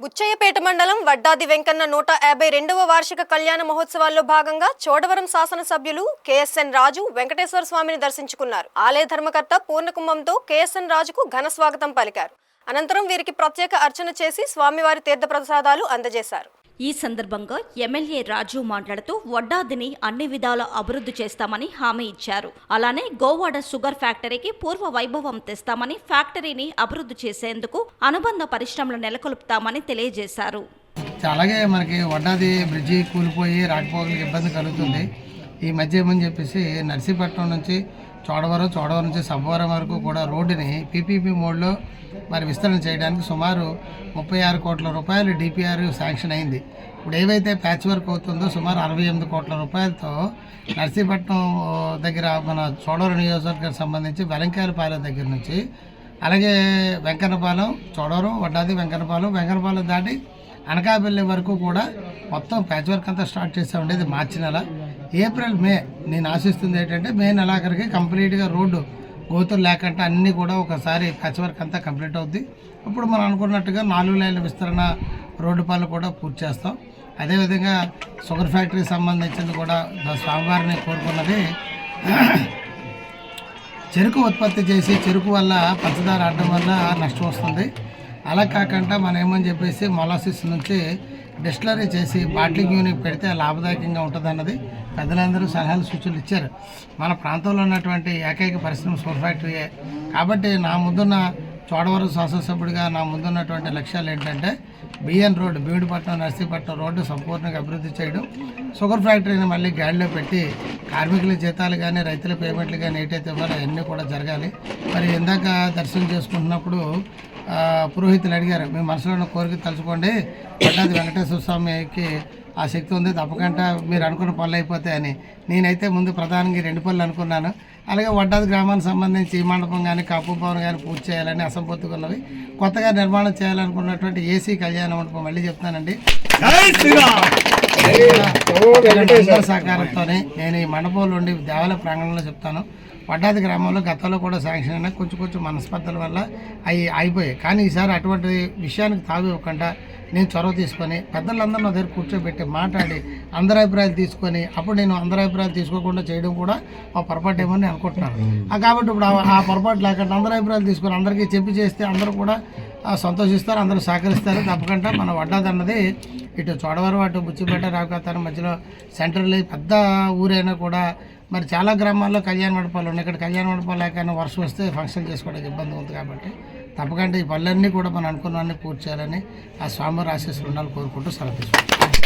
బుచ్చయ్యపేట మండలం వడ్డాది వెంకన్న 152వ వార్షిక కళ్యాణ మహోత్సవాల్లో భాగంగా చోడవరం శాసనసభ్యులు కేఎస్ఎన్ రాజు వెంకటేశ్వర స్వామిని దర్శించుకున్నారు. ఆలయ ధర్మకర్త పూర్ణకుంభంతో కేఎస్ఎన్ రాజుకు ఘన స్వాగతం పలికారు. అనంతరం వీరికి ప్రత్యేక అర్చన చేసి స్వామివారి తీర్థప్రసాదాలు అందజేశారు. ఈ సందర్భంగా ఎమ్మెల్యే రాజు మాట్లాడుతూ వడ్డాదిని అన్ని విధాల అభివృద్ధి చేస్తామని హామీ ఇచ్చారు. అలానే గోవాడ షుగర్ ఫ్యాక్టరీకి పూర్వ వైభవం తెస్తామని, ఫ్యాక్టరీని అభివృద్ధి చేసేందుకు అనుబంధ పరిశ్రమలు నెలకొల్పుతామని తెలియజేశారు. అలాగే మనకి వడ్డాది బ్రిడ్జి కూలిపోయి రాకపోకలకు ఇబ్బంది కలుగుతుంది. ఈ మధ్య ఏమని చెప్పేసి నర్సీపట్నం నుంచి చోడవరం నుంచి సబ్బవరం వరకు కూడా రోడ్డుని పీపీపీ మోడ్లో మరి విస్తరణ చేయడానికి సుమారు 36 కోట్ల రూపాయలు డిపిఆర్ శాంక్షన్ అయింది. ఇప్పుడు ఏవైతే ప్యాచ్ వర్క్ అవుతుందో సుమారు 68 కోట్ల రూపాయలతో నర్సీపట్నం దగ్గర మన చోడవరం నియోజకవర్గానికి సంబంధించి వెలంకాయలపాలెం దగ్గర నుంచి అలాగే వెంకన్నపాలెం, చోడవరం, వడ్డాది, వెంకన్నపాలెం దాటి అనకాపల్లి వరకు కూడా మొత్తం ప్యాచ్ వర్క్ అంతా స్టార్ట్ చేస్తూ ఉండేది మార్చి నెల. ఏప్రిల్ మే నేను ఆశిస్తుంది ఏంటంటే మే నెలాఖరికి కంప్లీట్గా రోడ్డు గోతులు లేకుండా అన్నీ కూడా ఒకసారి ప్యాచ్ వర్క్ అంతా కంప్లీట్ అవుద్ది. ఇప్పుడు మనం అనుకున్నట్టుగా 4 లైన్ల విస్తరణ రోడ్డు పనులు కూడా పూర్తి చేస్తాం. అదేవిధంగా షుగర్ ఫ్యాక్టరీకి సంబంధించింది కూడా స్వామివారిని కోరుకున్నది చెరుకు ఉత్పత్తి చేసి చెరుకు వల్ల పంచదార ఆడడం వల్ల నష్టం వస్తుంది. అలా కాకుండా మనం ఏమని చెప్పేసి మొలాసిస్ నుంచి డిస్టిలరీ చేసి బాట్లింగ్ యూనిట్ పెడితే లాభదాయకంగా ఉంటుంది అన్నది పెద్దలందరూ సలహాలు సూచనలు ఇచ్చారు. మన ప్రాంతంలో ఉన్నటువంటి ఏకైక పరిశ్రమ షుగర్ ఫ్యాక్టరీయే కాబట్టి నా ముందున్న చోడవరం శాసనసభ్యుడిగా నా ముందున్నటువంటి లక్ష్యాలు ఏంటంటే బిఎన్ రోడ్డు భీముడిపట్నం నర్సీపట్నం రోడ్డు సంపూర్ణంగా అభివృద్ధి చేయడం, షుగర్ ఫ్యాక్టరీని మళ్ళీ గాడిలో పెట్టి కార్మికుల జీతాలు కానీ రైతుల పేమెంట్లు కానీ ఏటైతే ఇవ్వాలో అవన్నీ కూడా జరగాలి. మరి ఇందాక దర్శనం చేసుకుంటున్నప్పుడు పురోహితులు అడిగారు, మీ మనసులో ఉన్న కోరిక తలుచుకోండి, వడ్డాది వెంకటేశ్వర స్వామికి ఆ శక్తి ఉంది, తప్పకుండా మీరు అనుకున్న పనులు అయిపోతాయని. నేనైతే ముందు ప్రధానంగా 2 పనులు అనుకున్నాను. అలాగే వడ్డాది గ్రామానికి సంబంధించి ఈ మండపం కానీ కాపు భవన్ కానీ పూర్తి చేయాలని అసంపూర్తిగా ఉన్నవి. కొత్తగా నిర్మాణం చేయాలనుకున్నటువంటి ఏసీ కళ్యాణ మండపం మళ్ళీ చెప్తానండి సహకారంతోనే నేను ఈ మండపంలో ఉండి దేవాలయ ప్రాంగణంలో చెప్తాను. వడ్డాది గ్రామంలో గతంలో కూడా శాంక్షన్ అయినా కొంచెం మనస్పర్ధల వల్ల అవి అయిపోయాయి. కానీ ఈసారి అటువంటి విషయానికి తావి ఇవ్వకుండా నేను చొరవ తీసుకొని పెద్దలందరూ నా దగ్గర కూర్చోబెట్టి మాట్లాడి అందరి అభిప్రాయాలు తీసుకొని అప్పుడు నేను అందరి అభిప్రాయాలు తీసుకోకుండా చేయడం కూడా ఆ పొరపాటు ఏమో నేను అనుకుంటున్నాను. కాబట్టి ఇప్పుడు ఆ పొరపాటు లేకుండా అందరి అభిప్రాయాలు తీసుకొని అందరికీ చెప్పి చేస్తే అందరూ కూడా సంతోషిస్తారు, అందరూ సహకరిస్తారు. తప్పకుండా మన వడ్డాది అన్నది ఇటు చోడవరం అటు బుచ్చిపేట రావుకాతారం మధ్యలో సెంట్రల్ పెద్ద ఊరైనా కూడా మరి చాలా గ్రామాల్లో కళ్యాణ మండపాలు ఉన్నాయి. ఇక్కడ కళ్యాణ మండపాలు లేకపోయినా వర్షం వస్తే ఫంక్షన్ చేసుకోవడానికి ఇబ్బంది ఉంది. కాబట్టి తప్పకుండా ఈ పనులన్నీ కూడా మనం అనుకున్నవన్నీ పూర్తి చేయాలని ఆ స్వామివారి ఆశీస్సులు ఉండాలని కోరుకుంటూ సెలవు తీసుకుంటాం.